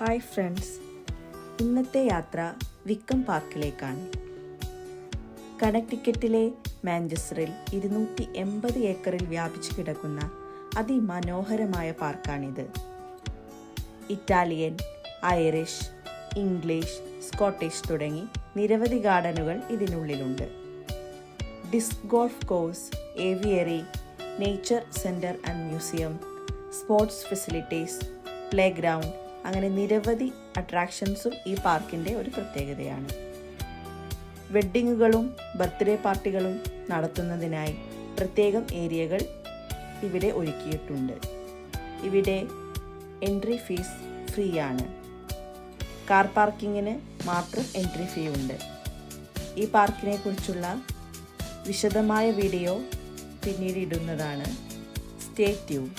Hi friends, ഇന്നത്തെ യാത്ര വിക്കം പാർക്കിലേക്കാണ്. കണക്ടിക്കറ്റിലെ മാഞ്ചസ്റ്ററിൽ 280 ഏക്കറിൽ വ്യാപിച്ചു കിടക്കുന്ന അതിമനോഹരമായ പാർക്കാണിത്. ഇറ്റാലിയൻ, ഐറിഷ്, ഇംഗ്ലീഷ്, സ്കോട്ടിഷ് തുടങ്ങി നിരവധി ഗാർഡനുകൾ ഇതിനുള്ളിലുണ്ട്. Disc golf course, aviary, nature centre and museum, sports facilities, playground, അങ്ങനെ നിരവധി അട്രാക്ഷൻസും ഈ പാർക്കിൻ്റെ ഒരു പ്രത്യേകതയാണ്. വെഡ്ഡിങ്ങുകളും ബർത്ത്ഡേ പാർട്ടികളും നടത്തുന്നതിനായി പ്രത്യേകം ഏരിയകൾ ഇവിടെ ഒരുക്കിയിട്ടുണ്ട്. ഇവിടെ എൻട്രി ഫീസ് ഫ്രീ ആണ്. കാർ പാർക്കിങ്ങിന് മാത്രം എൻട്രി ഫീ ഉണ്ട്. ഈ പാർക്കിനെ കുറിച്ചുള്ള വിശദമായ വീഡിയോ പിന്നീട് ഇടുന്നതാണ്. Stay tune.